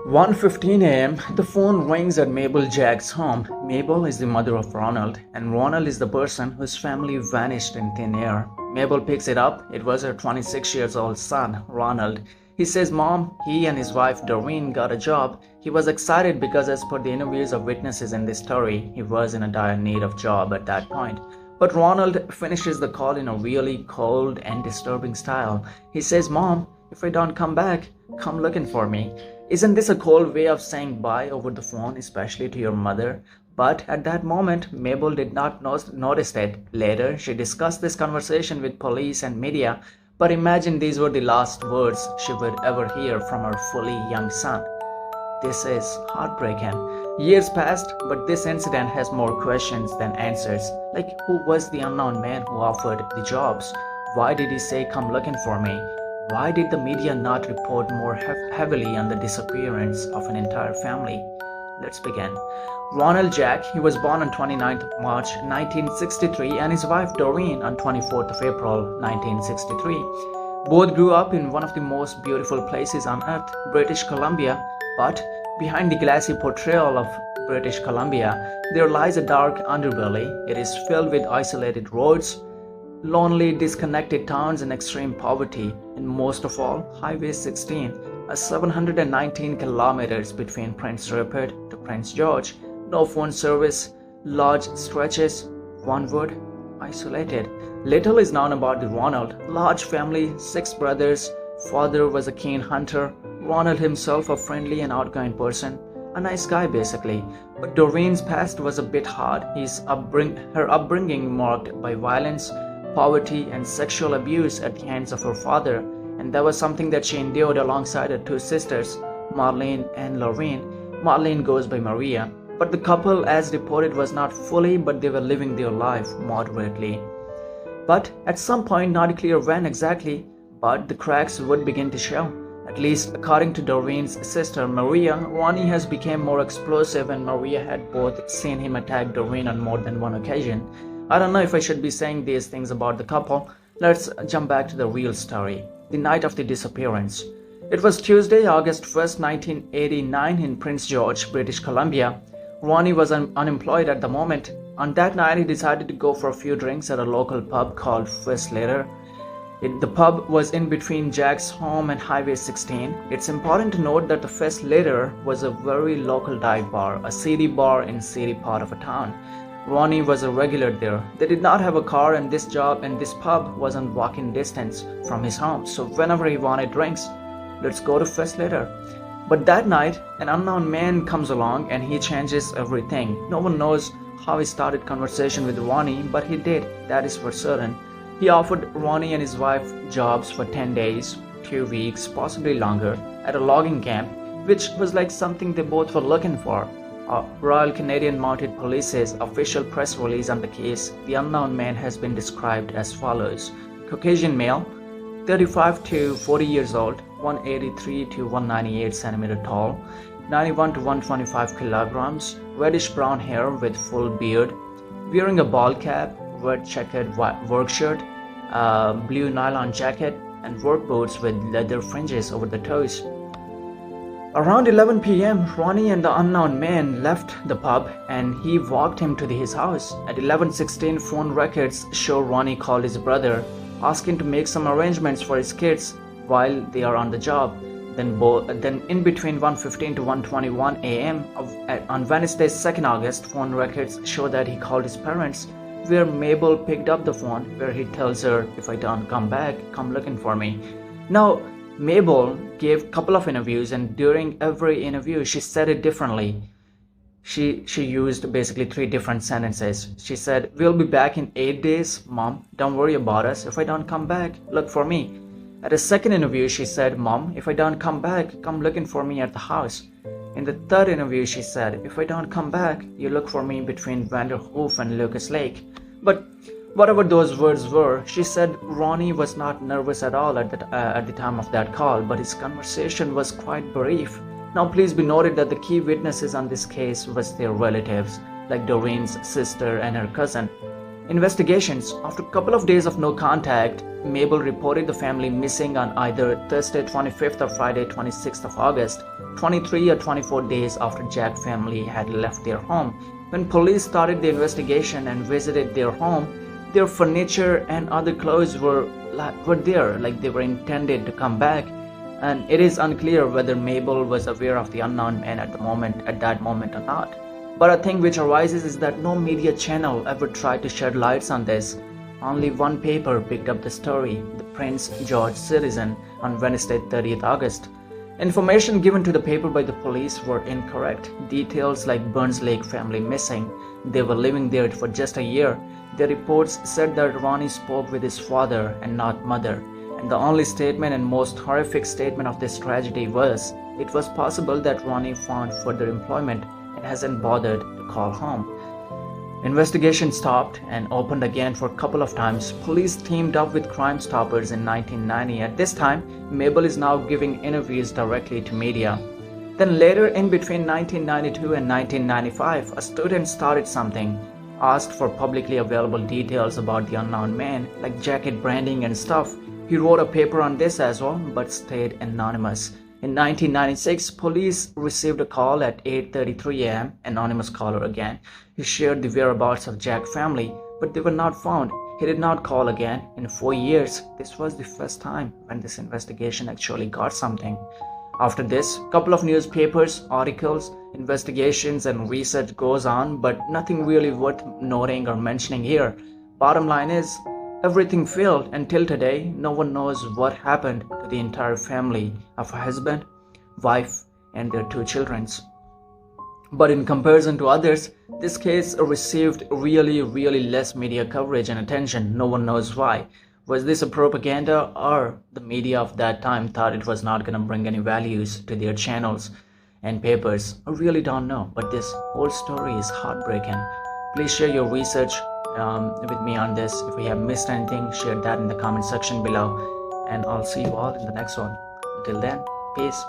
1:15 a.m. The phone rings at Mabel Jack's home. Mabel is the mother of Ronald, and Ronald is the person whose family vanished in thin air. Mabel picks it up. It was her 26 years old son, Ronald. He says, "Mom, he and his wife Doreen got a job." He was excited because, as per the interviews of witnesses in this story, he was in a dire need of job at that point. But Ronald finishes the call in a really cold and disturbing style. He says, "Mom, if I don't come back, come looking for me." Isn't this a cold way of saying bye over the phone, especially to your mother? But at that moment, Mabel did not notice it. Later, she discussed this conversation with police and media, but imagine these were the last words she would ever hear from her fully young son. This is heartbreaking. Years passed, but this incident has more questions than answers. Like, who was the unknown man who offered the jobs? Why did he say, "Come looking for me"? Why did the media not report more heavily on the disappearance of an entire family? Let's begin. Ronald Jack, he was born on 29th of March 1963 and his wife Doreen on 24th of April 1963. Both grew up in one of the most beautiful places on earth, British Columbia, but behind the glassy portrayal of British Columbia, there lies a dark underbelly. It is filled with isolated roads, lonely, disconnected towns and extreme poverty, and most of all, Highway 16, a 719 kilometers between Prince Rupert to Prince George. No phone service, large stretches, one word, isolated. Little is known about the Ronald. Large family, 6 brothers, father was a keen hunter, Ronald himself a friendly and outgoing person, a nice guy basically. But Doreen's past was a bit hard. Her upbringing marked by violence, poverty and sexual abuse at the hands of her father, and that was something that she endured alongside her 2 sisters, Marlene and Lorraine. Marlene goes by Maria, but the couple, as reported, was not fully, but they were living their life moderately. But at some point, not clear when exactly, but the cracks would begin to show. At least according to Doreen's sister Maria, Ronnie has become more explosive, and Maria had both seen him attack Doreen on more than one occasion. I don't know if I should be saying these things about the couple. Let's jump back to the real story. The night of the disappearance. It was Tuesday, August 1st, 1989 in Prince George, British Columbia. Ronnie was unemployed at the moment. On that night, he decided to go for a few drinks at a local pub called First Later. The pub was in between Jack's home and Highway 16. It's important to note that the First Later was a very local dive bar, a seedy bar in a seedy part of a town. Ronnie was a regular there. They did not have a car, and this pub was on walking distance from his home. So whenever he wanted drinks, let's go to First Later. But that night, an unknown man comes along and he changes everything. No one knows how he started conversation with Ronnie, but he did. That is for certain. He offered Ronnie and his wife jobs for 10 days, 2 weeks, possibly longer, at a logging camp, which was like something they both were looking for. Royal Canadian Mounted Police's official press release on the case, the unknown man has been described as follows. Caucasian male, 35 to 40 years old, 183 to 198 centimeter tall, 91 to 125 kilograms, reddish brown hair with full beard, wearing a ball cap, red checkered work shirt, blue nylon jacket, and work boots with leather fringes over the toes. Around 11 p.m., Ronnie and the unknown man left the pub and he walked him to his house. At 11:16, phone records show Ronnie called his brother, asking to make some arrangements for his kids while they are on the job. Then in between 1:15 to 1:21 a.m. on Wednesday, 2nd August, phone records show that he called his parents, where Mabel picked up the phone, where he tells her, "If I don't come back, come looking for me." Now, Mabel gave a couple of interviews, and during every interview she said it differently. She used basically 3 different sentences. She said, "We'll be back in 8 days, Mom. Don't worry about us. If I don't come back, look for me." At a second interview she said, "Mom, if I don't come back, come looking for me at the house." In the third interview she said, "If I don't come back, you look for me between Vanderhoof and Lucas Lake." But whatever those words were, she said Ronnie was not nervous at all at the time of that call, but his conversation was quite brief. Now please be noted that the key witnesses on this case was their relatives, like Doreen's sister and her cousin. Investigations. After a couple of days of no contact, Mabel reported the family missing on either Thursday 25th or Friday 26th of August, 23 or 24 days after Jack's family had left their home. When police started the investigation and visited their home, their furniture and other clothes were there, like they were intended to come back. And it is unclear whether Mabel was aware of the unknown man at that moment or not. But a thing which arises is that no media channel ever tried to shed lights on this. Only one paper picked up the story, the Prince George Citizen, on Wednesday 30th August. Information given to the paper by the police were incorrect. Details like Burns Lake family missing, they were living there for just a year. The reports said that Ronnie spoke with his father and not mother. And the only statement and most horrific statement of this tragedy was, it was possible that Ronnie found further employment and hasn't bothered to call home. Investigation stopped and opened again for a couple of times. Police teamed up with Crime Stoppers in 1990. At this time, Mabel is now giving interviews directly to media. Then later, in between 1992 and 1995, a student started something, asked for publicly available details about the unknown man, like jacket branding and stuff. He wrote a paper on this as well, but stayed anonymous. In 1996, police received a call at 8:33 a.m., anonymous caller again. He shared the whereabouts of Jack's family, but they were not found. He did not call again. In 4 years, this was the first time when this investigation actually got something. After this, a couple of newspapers, articles, investigations and research goes on, but nothing really worth noting or mentioning here. Bottom line is, everything failed. Until today, no one knows what happened to the entire family of a husband, wife, and their 2 children. But in comparison to others, this case received really less media coverage and attention. No one knows why. Was this a propaganda, or the media of that time thought it was not going to bring any values to their channels and papers? I really don't know, but this whole story is heartbreaking. Please share your research with me on this. If we have missed anything, share that in the comment section below, and I'll see you all in the next one. Until then, peace.